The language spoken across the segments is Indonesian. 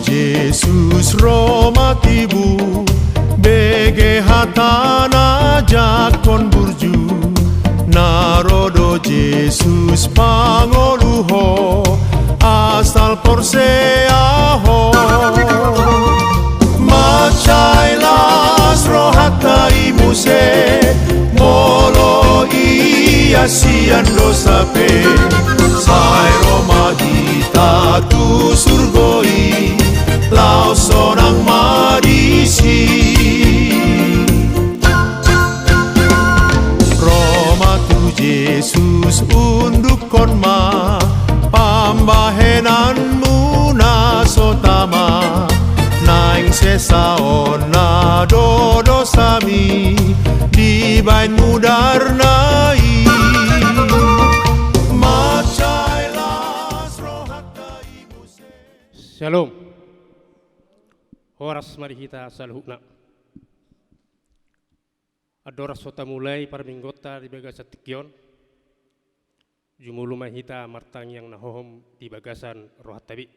Jesus romatibu bege hatana jakon burju narodo Jesus pangoluho asal porseaho macailas rohata imuse molo iasian dosape sai romahita tu surgoi lau sonang marisi Roma tu Jesus unduk konma pambahenan muna sotama naing sesaon na dodo sami di bain mudarnai macailas rohata imuse. Shalom. Horas mari kita salhukna. Adora sota mulai parminggota di bagasan tikyon. Jumulu mahita martang yang nahohom di bagasan rohat tabi.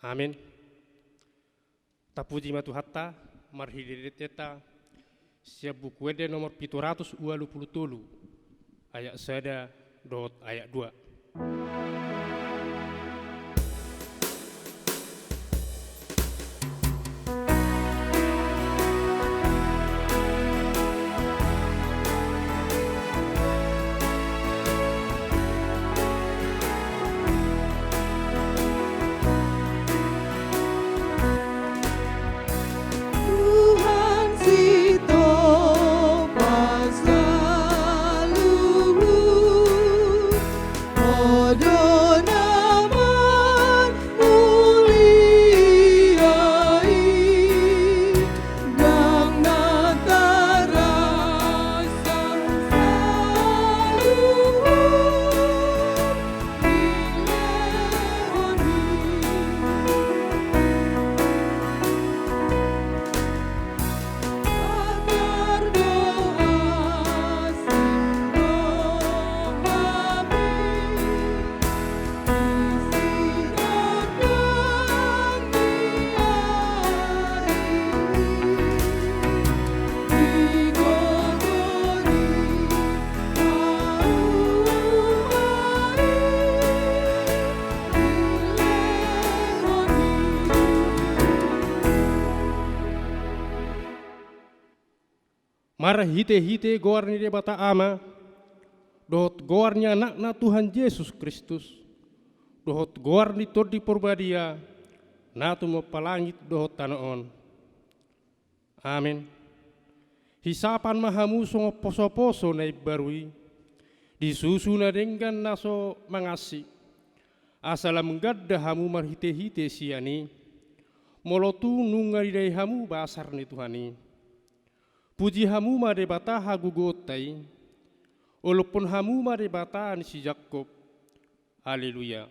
Amin. Tapuji matu hatta marhidireteta siap buku ede nomor 723 ayat sada dot ayat 2. Marah hite-hite goarni de bata ama, dohot goarnya anak Tuhan Yesus Kristus, dohot goarni todi porbadia, natu mo palangit dohot tanaon. Amin. Hisapan mahamu songo poso-poso na ibarui, disusu na dengan naso mangasi, asalam gadda hamu marhite-hite siani, molotu nungari hamu basar ni Tuhani. Puji hamu mare bata hagugotai, walaupun hamu mare bata ni si Jakob. Haleluya.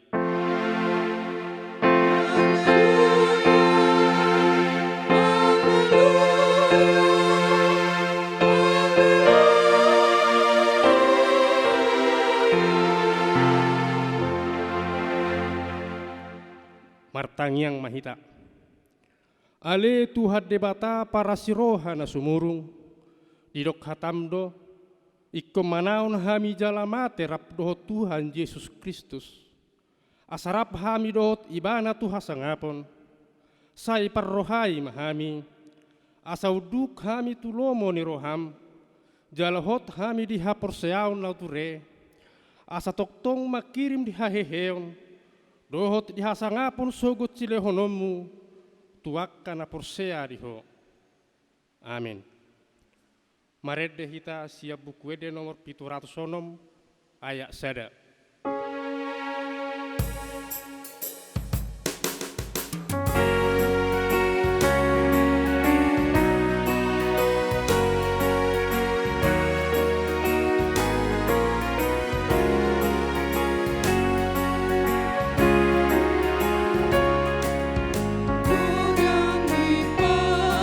Martangyang mahita. Ale Tuhan debata para siroha na sumurung, didok hatamdo, ikko manaon hami jalamate rap dohot Tuhan Yesus Kristus. Asarap hami dohot ibana Tuhan sangapon, say parrohai mahami, asauduk hami tulomo ni roham, jalahot hami dihaporseaon lauture, asa toktong makirim dihaheheon, dohot dihasangapon sogot silehonomu, tuak kana porsea diho. Amin. Maredde hita siap buku ede nomor 706 ayat sada.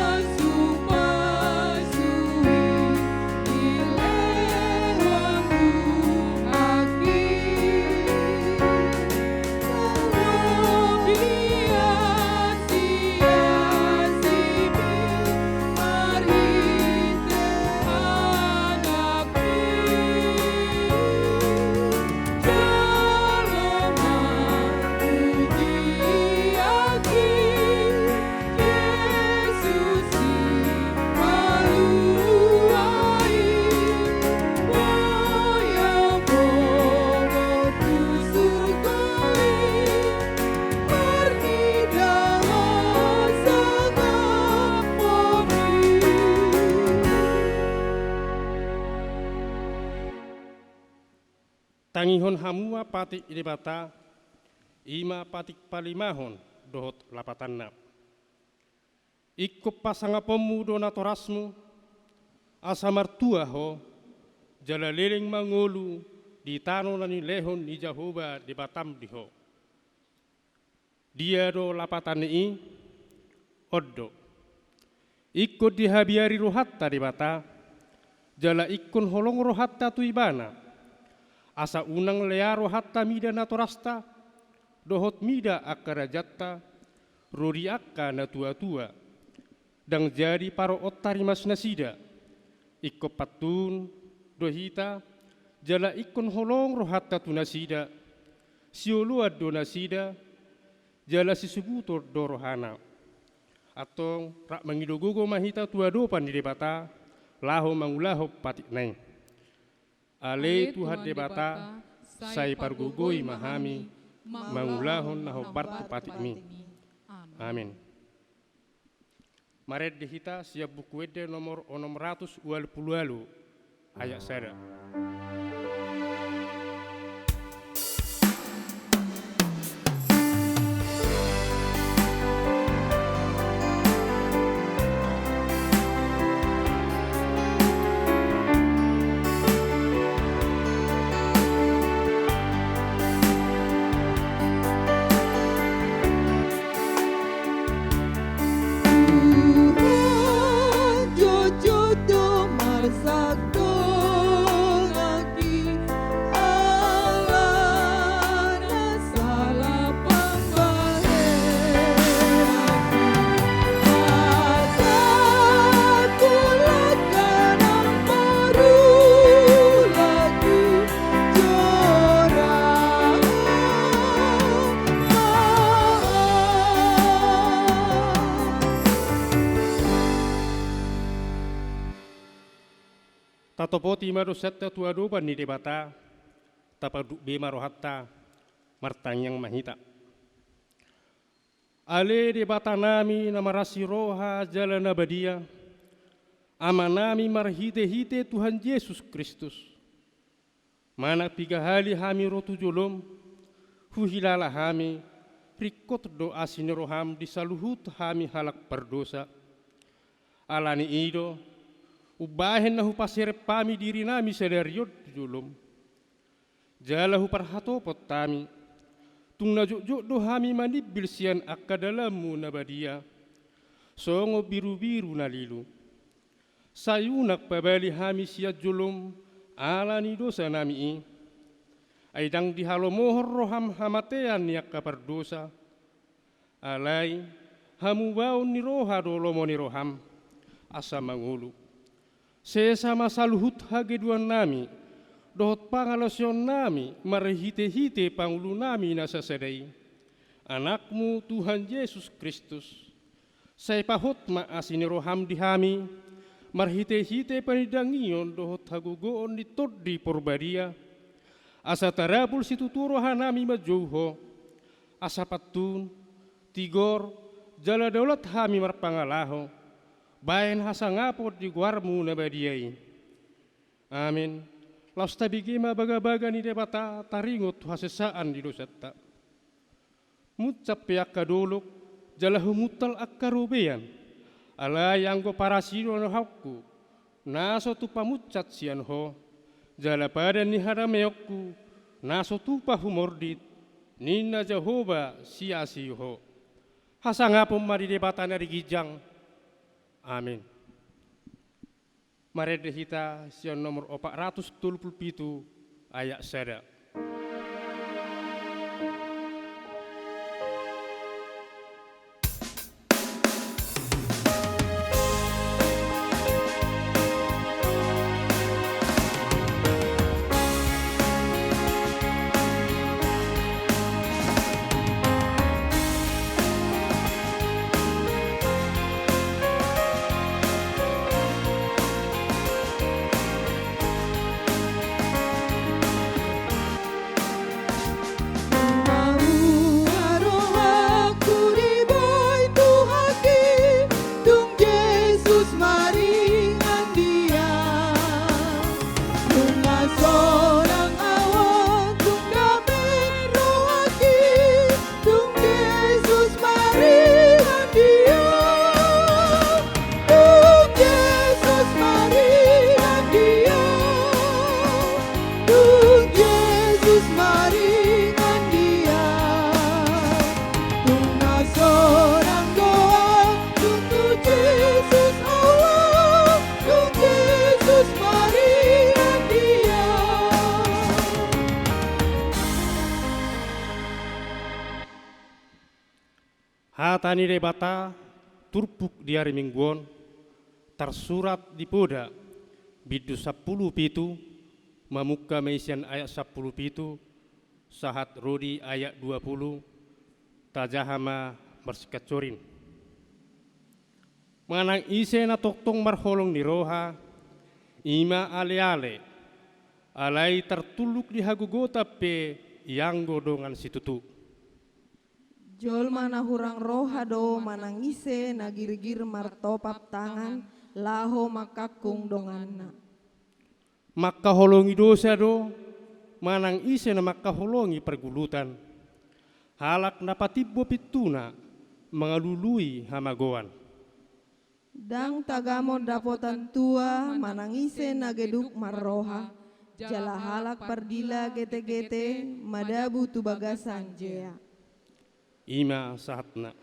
Pasu-pasui ileh wangu Tangihon hamua patik idebata, ima patik palimahon dohot lapatanna. Ikko pasangapomu donatorasmu, asa martua ho, jala leleng mangolu di tano nani lehon ni Jahoba di Batam diho. Dia do lapatan i, oddo. Ikko dihabiari rohatta di bata, jala ikkon holong rohatta tu ibana. Asa unang learo hatta mida natorasta, dohot mida akarajatta, rori akka na tua-tua, dang jadi paro ottari mas nasida, ikko patun, dohita, jala ikkon holong rohatta tu nasida, sioluad do nasida, jala sisubutor do rohana, atau rak mangidogogo mahita tua dopan di debata, laho mangulaho patik nai. Ale Tuhan debata, sai pargugoi mahami, mangulahon naho partu patikmi. Amin. Maret dihita siap buku ede nomor 620 ayat sada. Tatopoti marusetta tua doban ni debata, tapaduk bema rohatta, martanyang mahita. Ale debata nami namarasi roha jalan abadia, ama nami marhite-hite Tuhan Yesus Kristus. Mana piga hali hami rotu jolom, huhilala hami, rikot doa siniroham disaluhut hami halak berdosa. Alani ido, ubahen nahu pasir pami diri nami sedariot julum. Jalahu parhato potami. Tung najuk-juk do hami manibil sian akka dalammu nabadia. Songo biru-biru nalilu. Sayunak pabali hami siat julum. Alani dosa nami i. Aidang dihalomohor roham hamatean yakka pardosa. Alai hamu baun ni roha dolomo ni roham. Asa mangulu. Sesama saluhut hageduan nami, dohot pangalosyon nami, marhite-hite pangulu nami nasasadai. Anakmu Tuhan Yesus Kristus, say pahot maasini roham dihami, marhite-hite panidangion dohot hagugoon ditod di porbadia. Asa tarabul situturo hanami majouho, asa patun, tigor, jala daulat hami marpangalaho, bayan hasangapot di guarmu nabadiai. Amin. Laus tabigima baga-baga ni debata taringot hasesaan di dosata. Mucap piak kadolok jalahu mutal akkarubean. Ala yang go parasiro no hakku. Naso tu pamucat sian ho. Jala pada ni harameokku. Naso tu pahumordit. Nina Jehovah siasi ho. Hasangapom mari debata nari gijang. Amin. Mari dihita sian nomor 477 ayat sada. Hatani rebata turpuk di hari mingguan tersurat di poda bidu 10 pitu mamuka meisian ayat 10 pitu sahat rodi ayat 20 tajahama mersikacorin manang ise na toktong marholong ni roha ima ale-ale alai tertuluk di hagugota pe yang godongan situtu Jol mana hurang roha do manangise nagirigir martopap tangan laho makakung donganna. Makaholongi dosa do manang ise na makaholongi pergulutan. Halak na patibbo pituna mengalului hamagoan. Dang tagamo dapotan tua manangise nageduk marroha jala halak pardila gete-gete madabu tu bagasan jea. Ima sahatna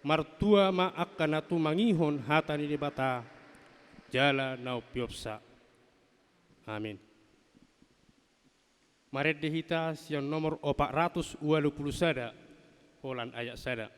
martua ma akan atu mangihon hatani di bata jala nau piopsa. Amin. Maret dehita siang nomor 420 sada holan ayat sada.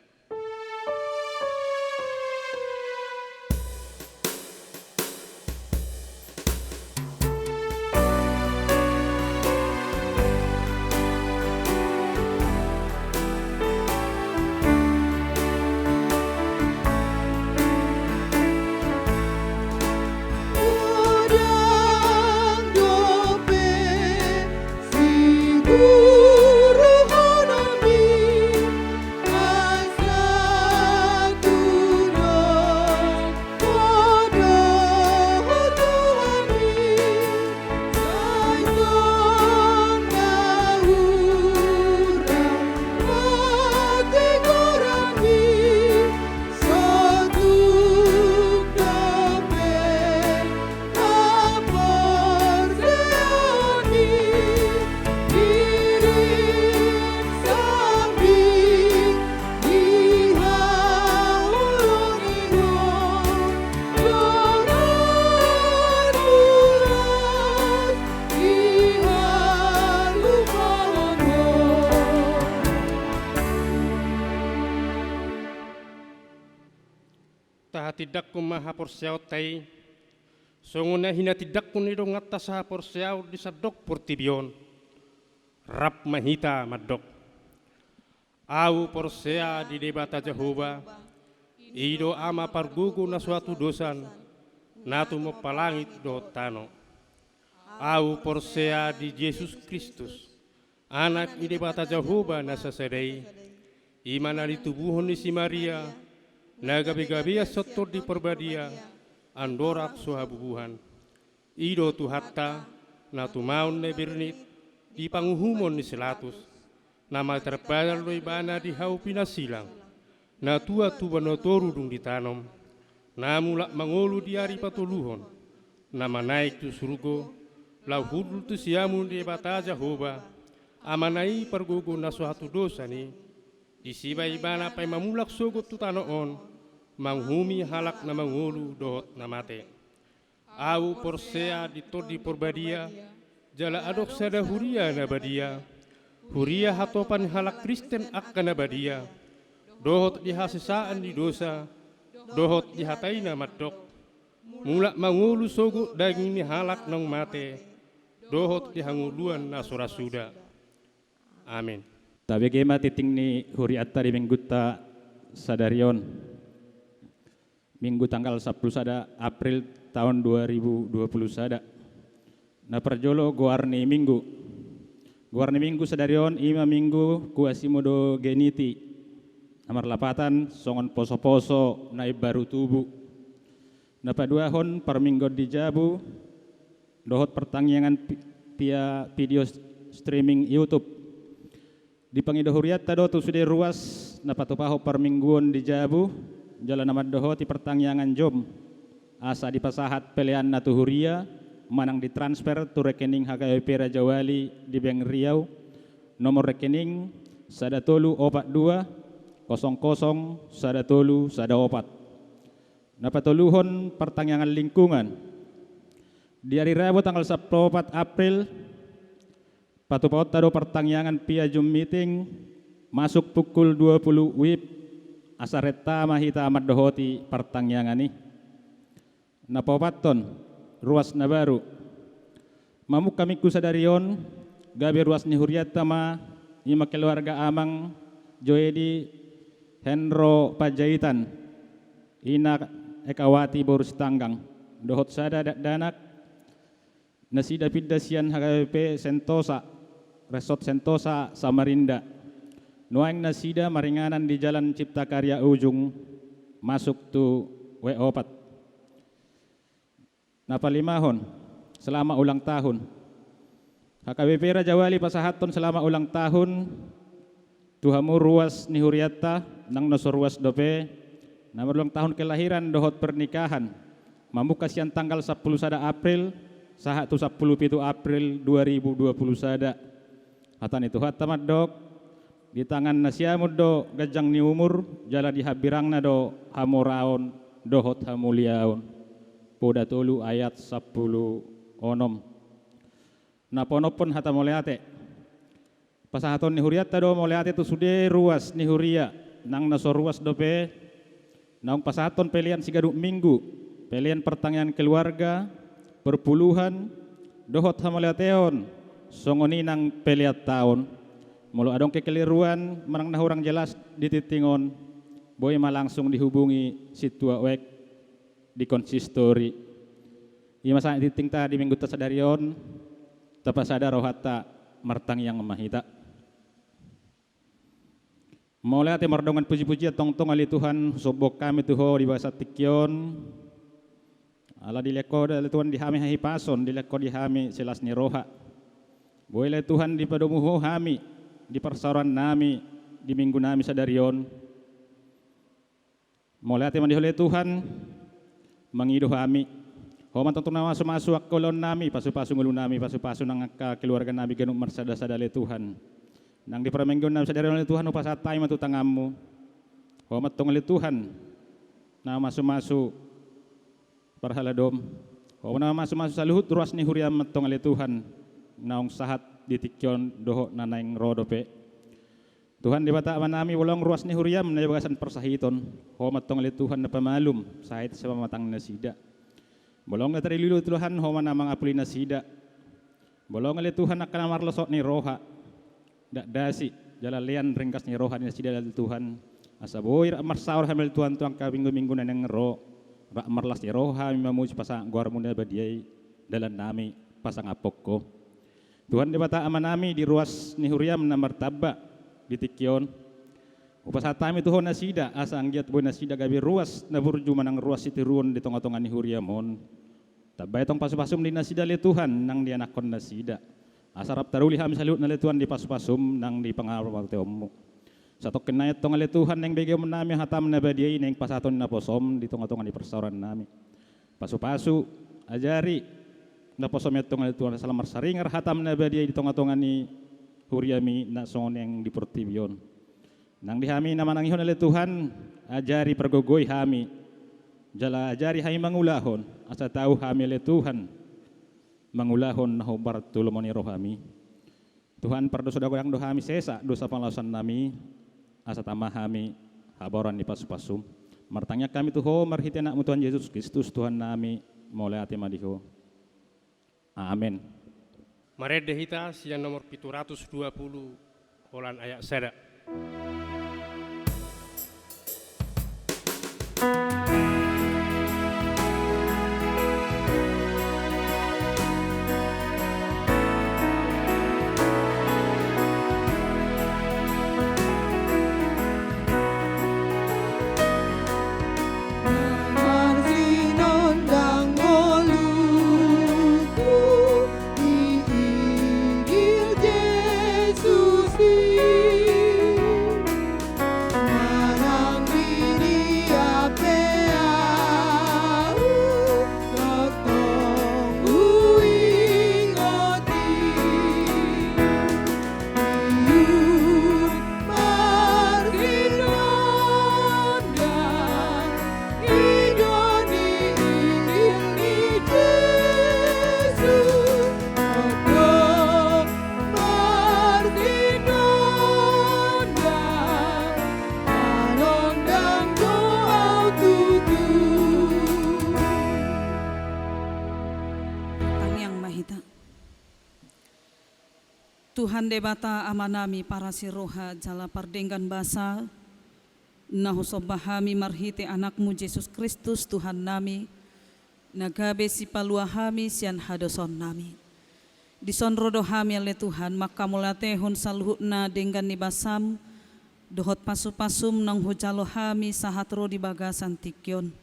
Tidak kumaha porsiaw tay songuna hina tidak kunido ngata sa porsiaw di sadok portibion rap mahita madok au porsea di debata Jehovah ido ama pargugu na suatu dosan natu mo palangit do tano au porsea di Yesus Kristus anak di debata Jehovah na sasadai imana di tubuhon ni si Maria nagabi-gabi sotor di perbadia andorak suhabubuhan ido tu hatta na tumaun ne birnit di panguhumon ni selatus nama terpadal do ibana di hau pinasilang na tua tu banotoru dung ditanom namulak mangolu di hari patuluhon nama naik tu surgo lau hudul tu siamun di bata Jehovah amanai pergugu na suatu dosa ni disiba ibana pai mamulak sogot tu tanoon manghumi halak na mangulu dohot na mate au porsea di porbadia jala adok sada huria na badia huria hatopan halak Kristen akan na badia dohot di hasesaan di dosa dohot di hatai na madok mulak mangulu sogot daging ni halak nang mate dohot di hanguluan na surasuda. Amin. Tabi gema titing ni huri atta di minggutta sadarion minggu tanggal 10 sada April tahun 2020 sada na perjolo goarni minggu sadarion ima minggu kuasimodo geniti amar lapatan songon poso-poso na baru tubuh na paduahon per minggu di Jabu dohot pertangyangan via video streaming YouTube di pangido huriat tado tu sudah ruas na patupaho per mingguan di Jabu jalan nama dohoti pertangyangan jom asa di pasahat pelean na tu huria manang ditransfer tu rekening HKP Raja Wali di Bank Riau nomor rekening sada tolu opat 2 00 sada tolu sada opat na patuluhon pertangyangan lingkungan di hari Rabu tanggal 14 April patupaut tado pertangyangan via Zoom meeting masuk pukul 20 WIB asareta mahita amat dohoti pertangyangani. Napopaton ruas na baru. Mamuk kami kusadarion gabi ruas ni huriata ma ima keluarga amang Joedi Henro Pajaitan ina ekawati borus tanggang dohot sada danak nasida pidasian HKBP Sentosa Resort Sentosa Samarinda nuang nasida maringanan di Jalan Cipta Karya ujung masuk tu W4 napalimahon selama ulang tahun HKBP Raja Wali Pasahaton selama ulang tahun Tuhamu ruas ni huriata nang nosor ruas dope nama ulang tahun kelahiran dohot pernikahan mambuka siang tanggal 10 sada April sahat tu 10 April 2020 sada hatan itu hatamat dok di tangan nasiamud do gajang ni umur jala di habirangna do hamoraon dohot hamuliaon poda tolu ayat 10 onom naponopon hata moleate pasahaton ni huriata do moleate tu sude ruas ni huria nang naso ruas dope nang pasahaton pelian sigaduk minggu pelian pertanyaan keluarga perpuluhan dohot hamoleateon songoni nang peliat tahun mulu adong kekeliruan menang nahurang jelas dititingon boy langsung dihubungi situa wek di konsistori ima sa titing ta di minggu tasadarion tapasada rohata martang yang mahita mulai ate mardongan puji-puji tong-tong ali Tuhan sobok kami tuho di bahasa tikyon ala dileko dali Tuhan dihami hahi pason dileko dihami selas ni roha boleh Tuhan di padomuho hami di persoran nami di minggu nami sadarion mulai ate mandihole Tuhan mangido hami homan tong nama sumasu akolon nami pasu-pasu ngulu nami pasu-pasu nang keluarga nami genuk marsada-sadale Tuhan nang di permingguan nami sadarion le Tuhan upasatay matu tangamu homat tong le Tuhan nama sumasu parhaladom homan nama sumasu saluhut ruas ni huriam matong le Tuhan naong sahat ditikyon doho nanaing rodope Tuhan di bata manami walong ruas ni huriam na bagasan persahiton homat tong le Tuhan na pamalum sahit sa pamatang nasida bolong na tarililu Tuhan homan namang apuli nasida bolong le Tuhan akan marlosok ni roha dak dasi jalalian ringkas ni roha ni nasida dal Tuhan asaboy ramar saur hamil Tuhan tuang ka minggu-minggu nanang ro ramar las ni roha mimamuj pasang guar muna badiay dalan nami pasang apok ko Tuhan di bata amanami di ruas ni huriam na martaba di tikyon upasatami tuhon nasida asa anggiat boy nasida gabi ruas na burju manang ruas itiruon di tong-tongan ni huriamon tabay tong pasupasum di nasida le Tuhan nang di anakon nasida asarap taruli hami salut na le Tuhan di pasupasum nang di pangarap teomu satok kenayat tong le Tuhan nang bigay mo nami hatam na badiay nang pasaton na posom di tong-tongan di persoran nami pasu-pasu ajari na posom etong le Tuhan salamar saringar hatam na badiay di tong-tongan ni huriami na soneng di portibion nang dihami naman ang ihon le Tuhan ajari pergogoy hami jala ajari hay mangulahon asa tau hami le Tuhan mangulahon na hubar tulumon ni rohami Tuhan perdosa dagoyang dohami sesa dosa panglasan nami asa tamah hami haboran di pasu-pasum martangnya kami tuho marhiti anak Tuhan Yesus Kristus Tuhan nami mulai ati madiho amin Marede hita siang nomor 720 holan ayak seda. Yesus Tuhan debata amanami para siroha jala pardenggan basa nahosobahami marhite anakmu Yesus Kristus Tuhan nami nagabe si paluahami sian hadoson nami disonrodo hami ale Tuhan maka mulatehon saluhutna denggan ni basam dohot pasu-pasum nang hujalo hami sahatro di bagasan tikyon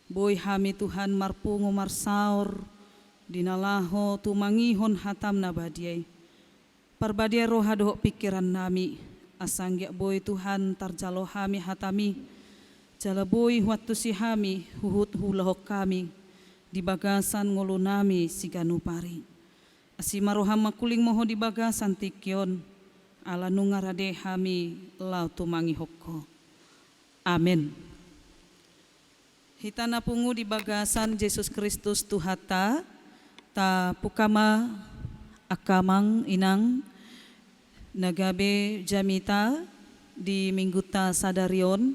boy hami Tuhan marpungo marsaur dinalaho tumangihon hatam na badiay parbadia roha dohok pikiran nami asangya boy Tuhan tarjalo hami hatami jala boy waktu si hami huhut hulahok kami di bagasan ngulu nami siganu pari asimaroham makuling moho di bagasan tikyon ala nungarade hami lau tumangi hokko amin. Hitana pungu di bagasan Yesus Kristus Tuhata ta pukama akamang inang nagabe jamita di mingguta sadarion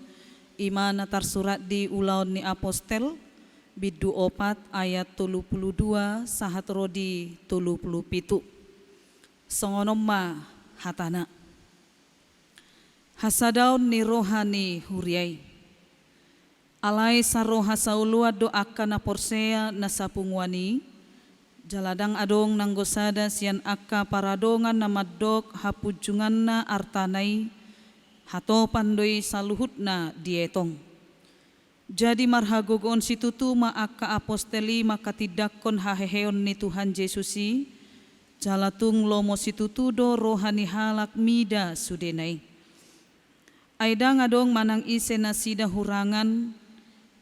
ima natar surat di ulaun ni apostel bidu 4 ayat 32 sahatro di 37 songonom ma hatana hasadaun ni rohani huriai alai saroha saulua doaka na porsea na sapungwani jaladang adong nanggosada sian akka paradongan na maddok hapujungan na artanai hato pandoi saluhut na dietong jadi marhagogon situtu ma akka aposteli maka tidakkon haheheon ni Tuhan Yesusi jalatung lomo situtu do rohani halak mida sudenai aidang adong manang ise nasida hurangan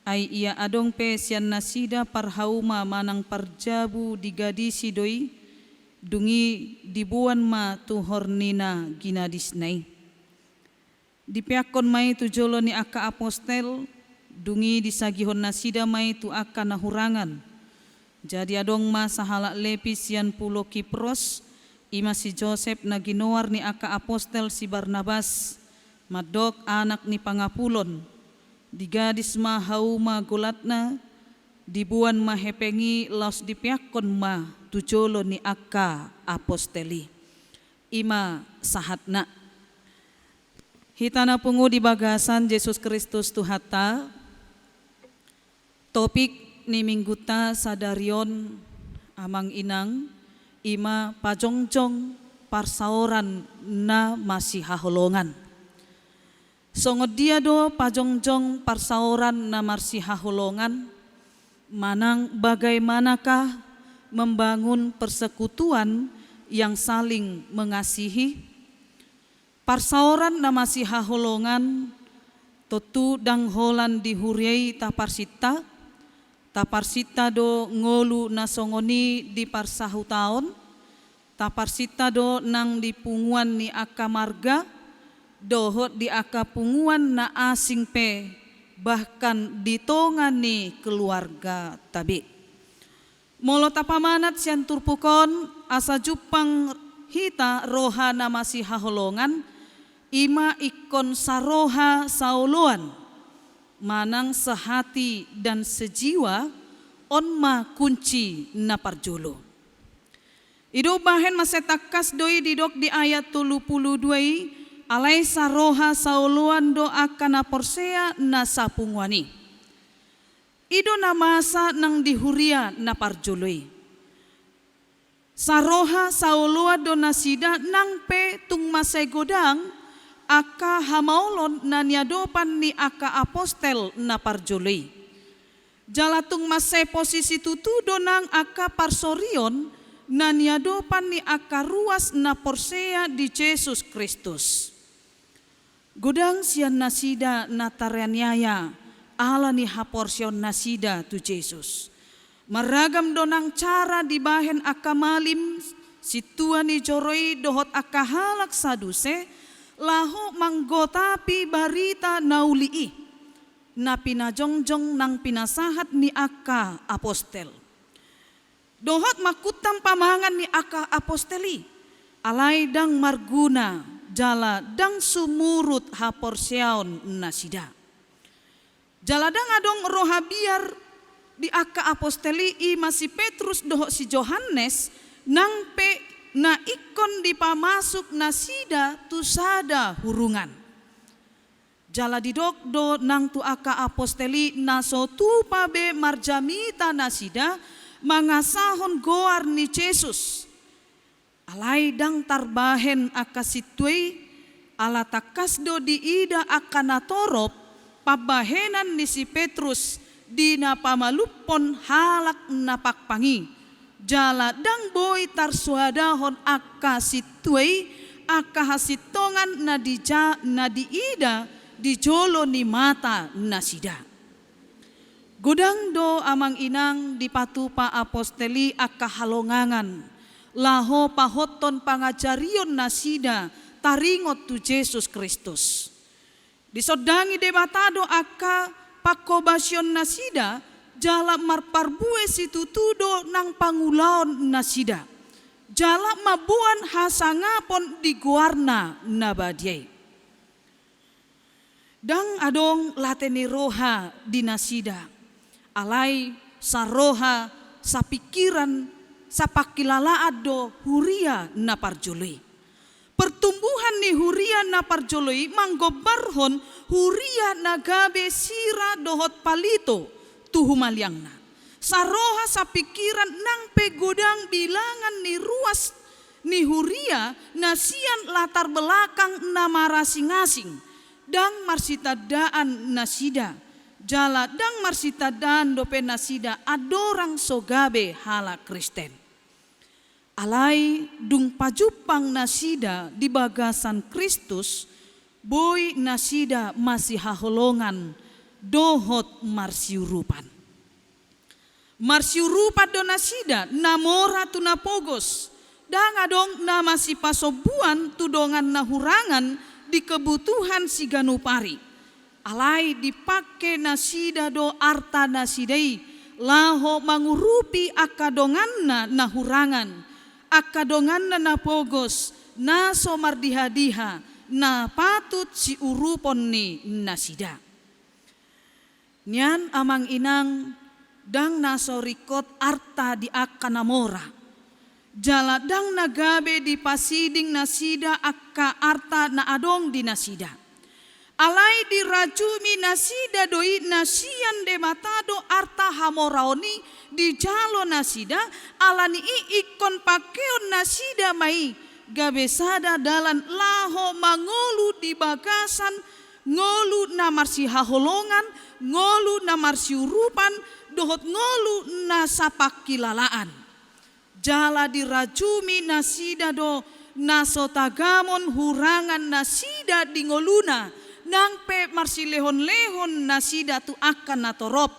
ai ia adong pe sian nasida parhauma manang parjabu digadisi doi dungi dibuan ma tu hornina ginadisnai dipiakon mai tu jolo ni akka apostel dungi disagihon nasida mai tu akka nahurangan jadi adong ma sahalak lepi sian pulo Kipros ima si Joseph na ginoar ni akka apostel si Barnabas madok anak ni pangapulon digadis ma hauma gulatna dibuan ma hepengi laos dipiakon ma tujolo ni akka aposteli ima sahatna hitana pungu di bagasan Yesus Kristus Tuhata topik ni mingguta sadarion amang inang ima pajongjong parsaoran na masih haholongan songod dia do pajongjong parsaoran na marsi haholongan manang bagaimanakah membangun persekutuan yang saling mengasihi parsaoran na masih haholongan totu dang holan dihuriai taparsita do ngolu na songoni di parsahu taon taparsita do nang dipunguan ni akka marga dohot di aka punguan na asing pe bahkan ditongan ni keluarga tabi molo tapamanat sian turpukon asa jupang hita roha na masih haholongan ima ikon saroha sauluan manang sehati dan sejiwa on ma kunci na parjolo ido bahen masetakas doi didok di ayat 32 alai saroha sauluan do akan porsea na sapungwani ido na masa nang dihuria na parjoloi saroha saulua do nasida nang pe tung masai godang aka hamaulon na niadopan ni aka apostel na parjoloi jalatung masai posisi tutu do nang aka parsorion na niadopan ni aka ruas na porsea di Yesus Kristus godang sian nasida natarianyaya ala ni haporsion nasida tu Yesus maragam donang cara dibahen akamalim situa ni joroi dohot akahalak saduse lahu manggotapi barita naulii na pinajongjong nang pinasahat ni akka apostel dohot makutam pamangan ni akka aposteli alai dang marguna jala dang sumurut haporseon nasida jaladang adong roha biar di akka aposteli i masih Petrus dohok si Johannes nang pe na ikon dipamasuk nasida tu sada hurungan. Jala didokdo nang tu aka aposteli naso tu pabe marjamita nasida mangasahon goar ni Jesus. Alai dang tarbahen aka situai ala takasdo di ida aka natorop pabahenan ni si Petrus di napamalupon halak napakpangi. Jala dang boy tarsuadahon aka situai aka hasitongan na di ida di jolo ni mata nasida. Godang do amang inang di patupa aposteli aka halongangan laho pahoton pangajarion nasida taringot tu Jesus Kristus. Disodangi debatado aka pakobasyon nasida jala marparbue situtudo nang pangulaon nasida. Jala mabuan hasangapon di guarna nabadiay. Dang adong lateni roha di nasida. Alai sa roha sa pikiran sa pakilalaad do huria na parjoloi. Pertumbuhan ni huria na parjoloi manggobarhon huria na gabe sira dohot palito tuhumaliangna. Sa roha sa pikiran nang pegodang bilangan ni ruas ni huria na sian latar belakang na marasing-asing. Dang marsitadaan nasida, jala dang marsitadaan dope nasida adorang sogabe hala Kristen. Alai dung pajupang nasida di bagasan Kristus, boy nasida masih haholongan dohot marsiurupan. Marsiurupan do nasida namora tu napogos, dang adong na masih pasobuan tudongan nahurangan di kebutuhan si ganupari. Alai dipake nasida do arta nasidai laho mangurupi akadonganna nahurangan, akadonganna napogos naso mardiha-diha na patut si urupon ni nasida. Nian amang inang dang naso rikot arta di akanamora. Jala dang nagabe di pasiding nasida akka arta na adong di nasida. Alai dirajumi nasida doi nasian de matado arta hamoraoni di jalo nasida alani ikon pakeon nasida mai gabe sada dalan laho mangolu di bagasan ngolu na marsi haholongan ngolu na marsi urupan dohot ngolu na sapakilalaan. Jala dirajumi nasida do nasotagamon hurangan nasida di ngoluna nang pe marsilehon-lehon nasida tu akan natorop.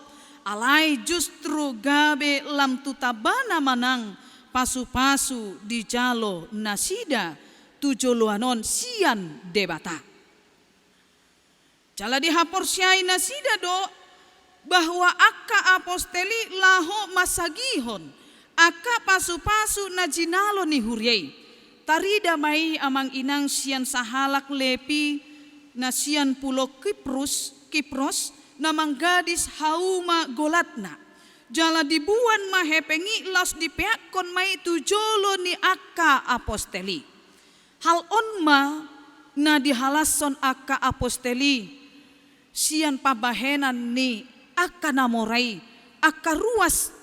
Alai justru gabe lam tutabana manang pasu-pasu di jalo nasida tu joloanon sian debata. Jala dihapor siai nasida do bahwa akka aposteli laho masagihon aka pasu-pasu na jinalo ni huriay. Tarida mai amang inang sian sahalak lepi na sian pulo Kipros na manggadis hauma golatna. Jala dibuan mahepengi las dipeakon mai tujolo ni aka aposteli. Hal onma na dihalason aka aposteli sian pabahenan ni aka namorai aka ruas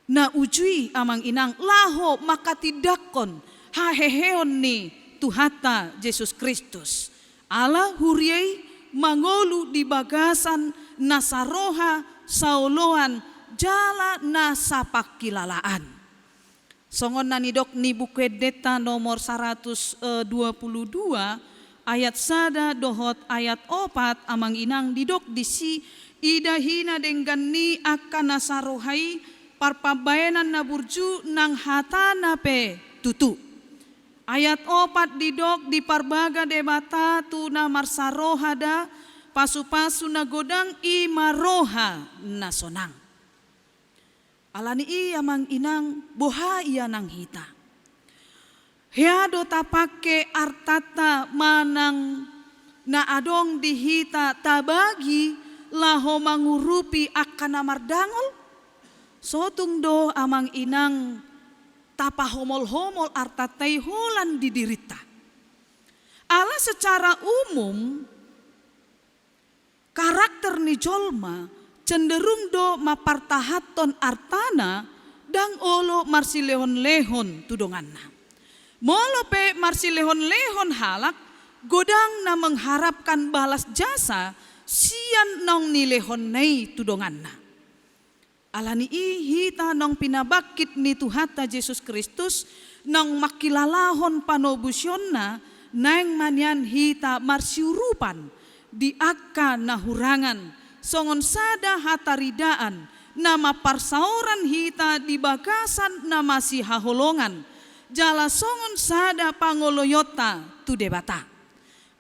na ujui amang inang laho makatidakon haheheon ni tuhata Jesus Kristus. Ala huriay mangolu di bagasan nasaroha saoloan jala nasapakilalaan. Songon nanidok ni buku deta nomor 122 ayat sada dohot ayat 4 amang inang didok disi idahina dengan ni akan nasarohai parpabayanan na burju nang hatana pe tutu. Ayat 4 didok di parbaga debata tu na marsarohada pasu-pasu na godang i maroha na sonang. Alani iya mang inang boha iya nang hita. Heado tapake artata manang na adong dihita tabagi laho mangurupi akan namardangol. Sotung do amang inang tapa homol-homol artatai holan didirita. Allah secara umum karakter ni jolma cenderung do mapartahaton artana dang olo marsilehon-lehon tudonganna. Molo pe marsilehon-lehon halak godang na mengharapkan balas jasa sian nong nilehon nei tudonganna. Alani hita nong pinabakit ni Tuhata Yesus Kristus nong makilalahon panobusyonna nang manyan hita marsiurupan di akka nahurangan songon sada hataridaan nama parsauran hita di bagasan nama si haholongan jala songon sada pangoloyota tu debata.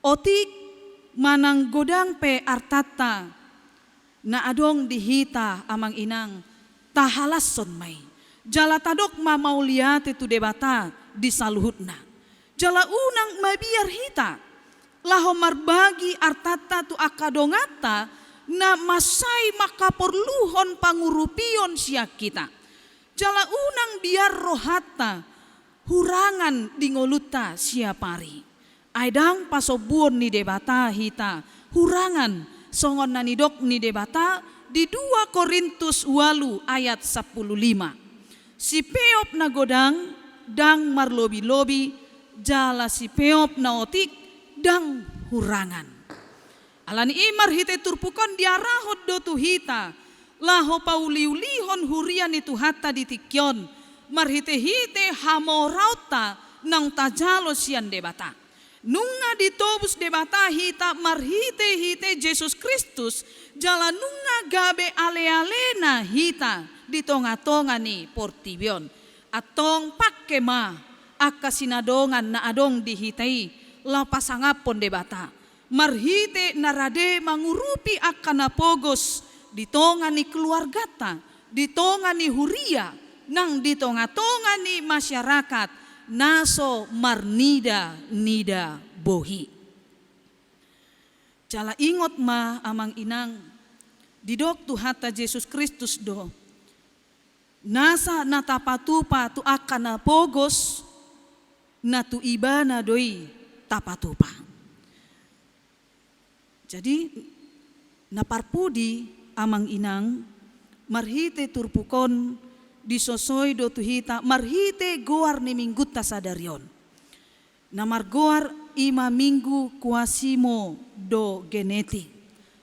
Otik manang godang pe artata na adong dihita amang inang tahalason may. Jala tadok mamauliate tu debata di saluhutna. Jala unang mabiar hita laho marbagi artata tu akadongata na masai makaporluhon pangurupion siya kita. Jala unang biar rohata hurangan dingoluta siya pari. Aidang pasobuon ni debata hita hurangan songon nanidok ni debata di 2 Korintus 8 ayat 15. Si peop na godang dang marlobi-lobi jala si peop na otik dang hurangan. Alani imar hite turpukon diarahod do tuhita laho pauliulihon hurian itu hatta ditikyon marhite-hite hamorauta nang tajalo sian debata. Nunga ditobus debata hita marhite-hite Yesus Kristus jala nunga gabe ale-alena hita di tonga-tonga ni portibion. Atong pakema akasinadongan na adong dihitai lapasangapon debata. Marhite narade mangurupi akan napogos di tonga ni keluargata, di tonga ni huria, nang di tonga-tonga ni masyarakat. Naso marnida nida bohi. Jala ingot ma amang inang didok Tuhata Yesus Kristus do. Nasa natapatupa tu akan napogos na tu ibana doi tapatupa. Jadi naparpudi amang inang marhite turpukon disosoy do tuhita marhite goar ni minggut tasadarion. Namar goar 5 minggu kuasimo do geneti.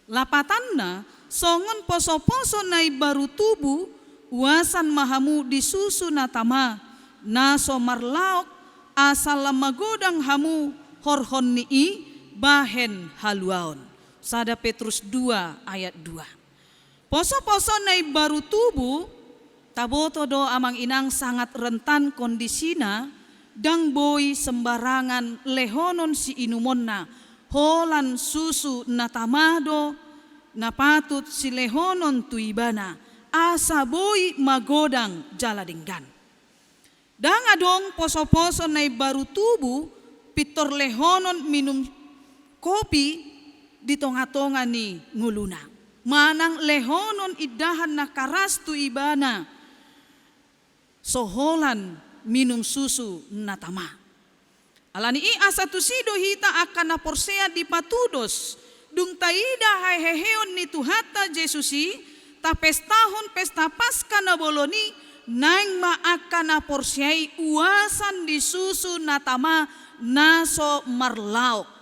Lapatanna songon poso-poso nai baru tubuh wasan mahamu disusu natama naso marlaok asal magodang hamu horhon nii bahen haluaon. Sada Petrus 2 ayat 2. Poso-poso nai baru tubuh taboto do amang inang sangat rentan kondisina dang boy sembarangan lehonon si inumonna holan susu natamado napatut si lehonon tuibana asa boy magodang jala dinggan. Dang adong poso-poso nai baru tubuh pitor lehonon minum kopi di tonga-tonga ni nguluna. Manang lehonon idahan na karas tuibana soholan minum susu natama. Alani asa tusido hita akan naporsea di patudos dung taida heheon ni Tuhata Jesusi ta pestahon pesta Paskah na boloni nang maakan naporseai uasan di susu natama naso marlaok.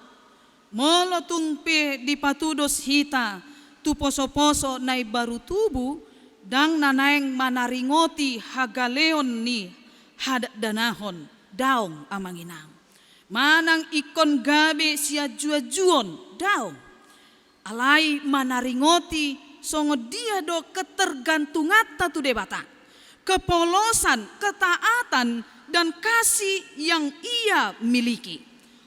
Molo tungpe di patudos hita tu poso-poso nai baru tubuh dang nanaeng manaringoti hagaleon ni hadat danahon daong amang inang. Manang ikon gabe sia jua-juon daong. Alai manaringoti songo dia do ketergantungata tu debata. Kepolosan, ketaatan dan kasih yang ia miliki.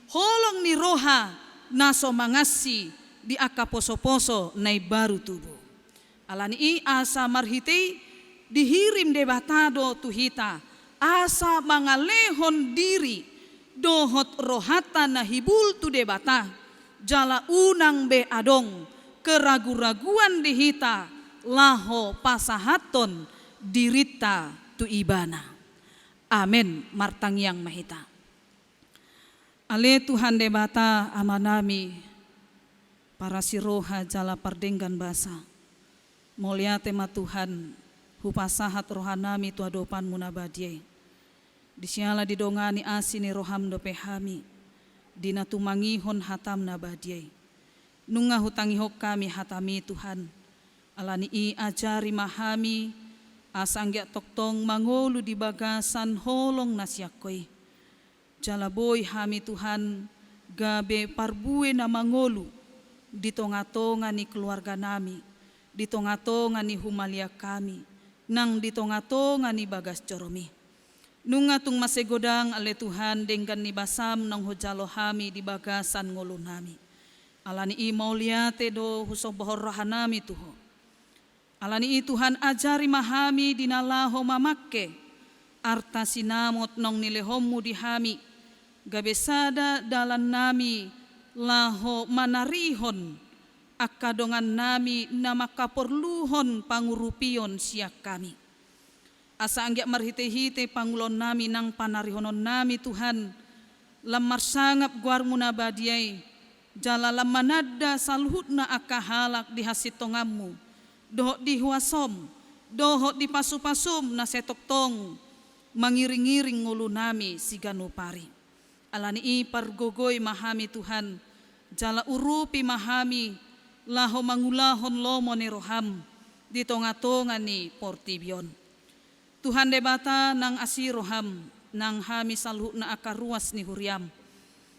Holong ni roha naso mangasi di aka poso-poso nai baru tubuh. Alani asa marhitei dihirim debatado tuhita asa mangalehon diri dohot rohata na hibul tu debata jala unang be adong keragu-raguan dihita laho pasahaton dirita tu ibana. Amen. Martang yang mahita. Ale Tuhan debata amanami para siroha jala pardenggan basa. Mulia tema Tuhan hupasahat rohanami tuadopan munabadie. Disiala didongani asini roham dopehami. Dina tumangihon hatam nabadie. Nunga hutangi hok kami hatami Tuhan. Alani i ajari mahami. Asanggia toktong mangolu di bagasan holong nasyakoi. Jalaboy hami Tuhan gabe parbue na mangolu di tonga-tonga ni keluarga nami, di tonga-tonga ni humalia kami, nang di tonga-tonga ni bagas coromi. Nunga tung masegodang ale Tuhan denggan ni basam nang hojalo hami di bagasan ngolu nami. Alani i mauliate do husobohor rahanami tuho. Alani i Tuhan ajari mahami dinalaho mamakke arta sinamot nong nilehomu dihami gabesada dalan nami laho manarihon akadongan nami nama kaporluhon pangurupion siak kami. Asa anggia marhite-hite pangulon nami nang panarihonon nami Tuhan lamar sangap guarmu nabadiai jala lamanada salhutna akahalak di hasitongammu. Dohok di huasom, dohok di pasu-pasum na setoktong, mangiring-iring ngulu nami si ganupari. Alani i pargogoy mahami Tuhan, jala urupi mahami, laho mangulahon lomo ni roham, di tonga-tonga ni portibion. Tuhan debata nang asiroham, nang hami salhu na akaruas ni huriam.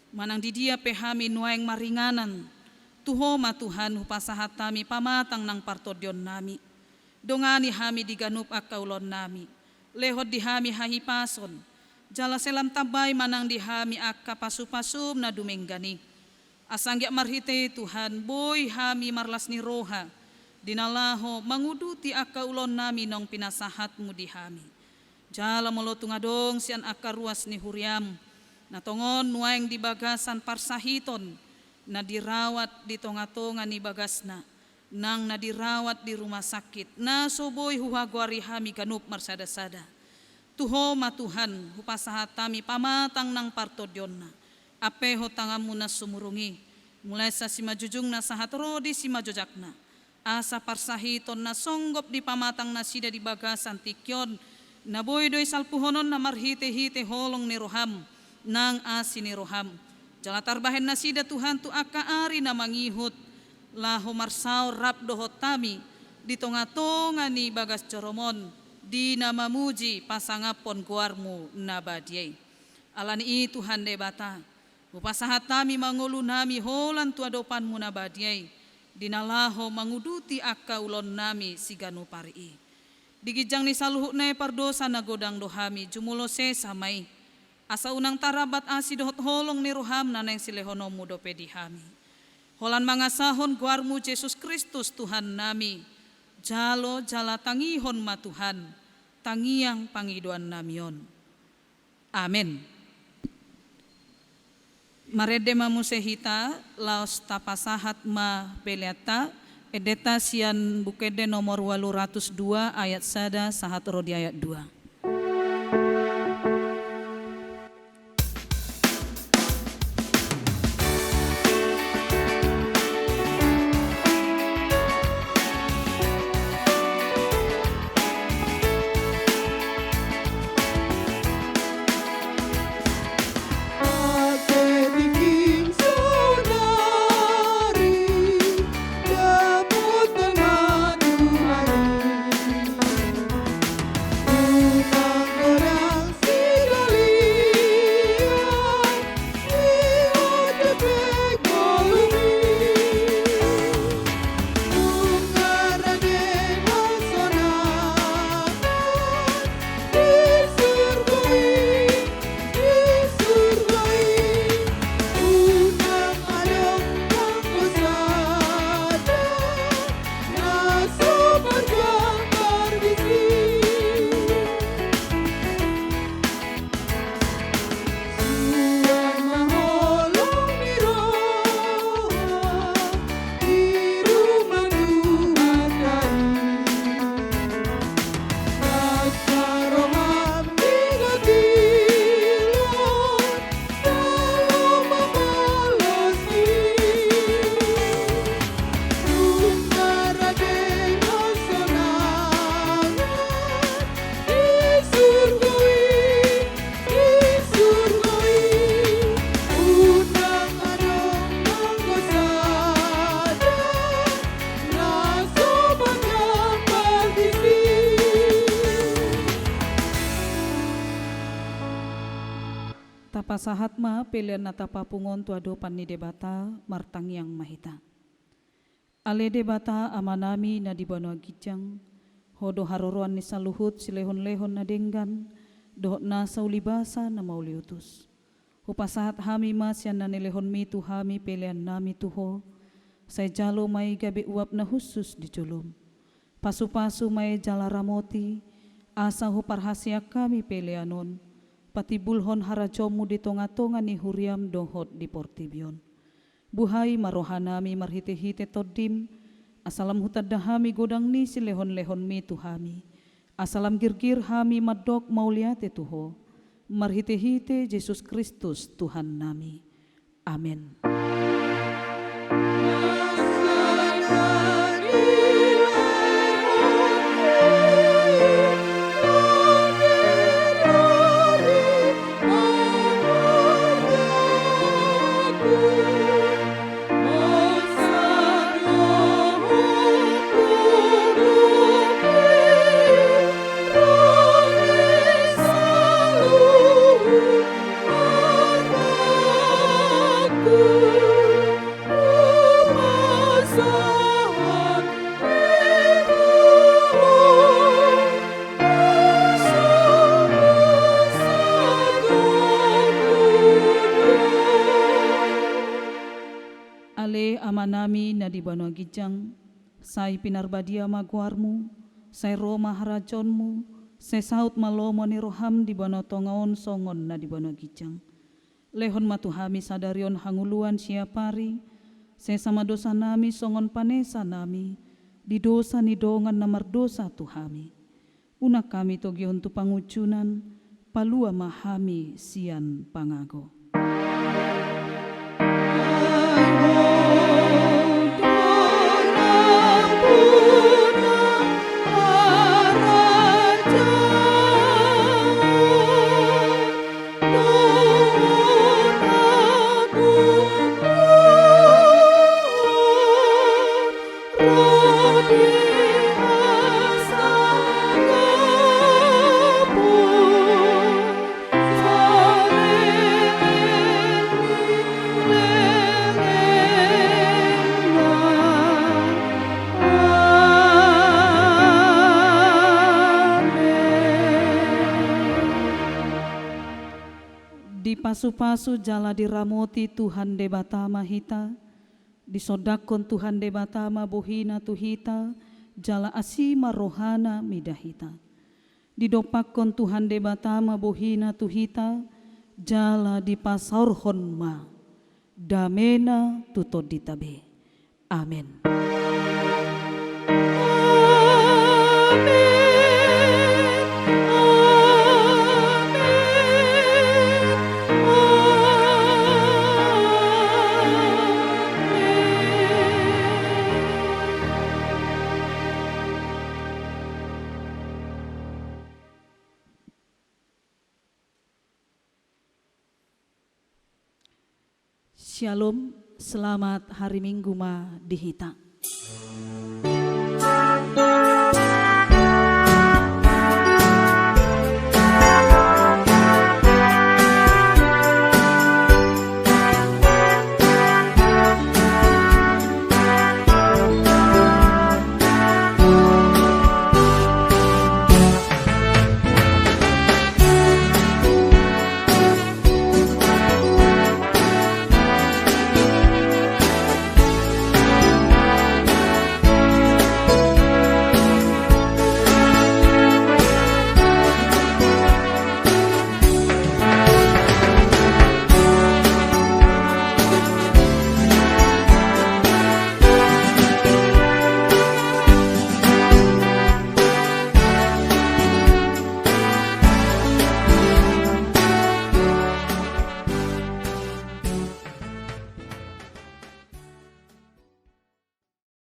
Manang di dia pehami nuaeng maringanan, tuhoma Tuhan hupasahat nami pamatang nang partodion nami. Dongani hami diganup akaulon nami. Lehot di hami hahipason. Jala selam tabay manang di hami akka pasu-pasum na dumenggani. Asanggia marhite Tuhan boy hami marlas ni roha. Dinalaho manguduti akaulon nami nong pinasahatmu di hami. Jala molotungadong sian akka ruas ni huriam. Natongon nuaeng di bagasan parsahiton. Na dirawat di tonga-tonga ni bagasna, nang nadirawat di rumah sakit, na soboy huhagwari hami ganup marsada-sada. Tuhoma Tuhan, hupasahat tami pamatang nang partodionna, apeho tangamu na sumurungi, mulai sa simajujung na sahat rodi simajojakna, asa parsahiton na songgop di pamatang na sida di bagasan tikyon, na boydoy salpuhonon na marhite-hite holong ni roham, nang asi ni roham. Jala tarbahen na sida Tuhan tu akaari na mangihut laho marsaw rap dohot tami di tonga-tonga ni bagas coromon di nama muji pasangapon guarmu nabadiay. Alani i Tuhan debata upasahat tami mangulu nami holan tuadopanmu nabadiay dinalaho manguduti akka ulon nami siganu pari. Digijang ni saluhut na pardosa na godang dohami jumulose samay. Asa unang tarabat asi dohot holong ni roham na neng silehonomu dope dihami. Holan mangasahon guarmu Yesus Kristus Tuhan nami. Jalo jala tangihon ma Tuhan. Tangiang pangiduan namion. Amen. Marede mamusehita laos tapasahat ma peleata. Edeta sian bukede nomor 802 ayat sada sahat rodi ayat 2. Tuhan Tapa sahat ma pelian natapa pungon tuado panni debata martang yang mahita. Ale debata amanami na dibano gijang, hodo haroroan ni saluhut silehon-lehon na denggan, dohot na saulibasa na mauliutus. Hupasahat hami mas yan na nilehon mi tuhami pelian nami tuho, say jalo may gabi uap na husus di julum. Pasu-pasu may jala ramoti, asa huparhasya kami pelianon, pati bulhon harajomu di tonga-tonga ni huriam dohot di portibion. Buhay marohanami marhite-hite todim, asalam hutadahami godang ni silehon-lehon mi tuhami, asalam girgir hami madok mauliate tuho, marhite-hite Yesus Kristus Tuhan nami. Amin. Ale amanami na dibano gijang, say pinarbadia maguarmu, say roma harajonmu, say saut malomo ni roham dibano tongaon songon na dibano gijang. Lehon matuhami sadarion hanguluan siapari, say sama dosa nami songon panesa nami, di dosa ni dongan na mardosa tuhami. Una kami togion tu pangucunan, palua mahami sian pangago. Di pasu-pasu jala diramoti Tuhan debatama hita, disodakon Tuhan debatama bohina tuhita, jala asima rohana midahita. Didopakon Tuhan debatama bohina tuhita, jala dipasaurhon ma, damena tutod ditabe. Amin. Shalom, selamat hari Minggu ma dihita.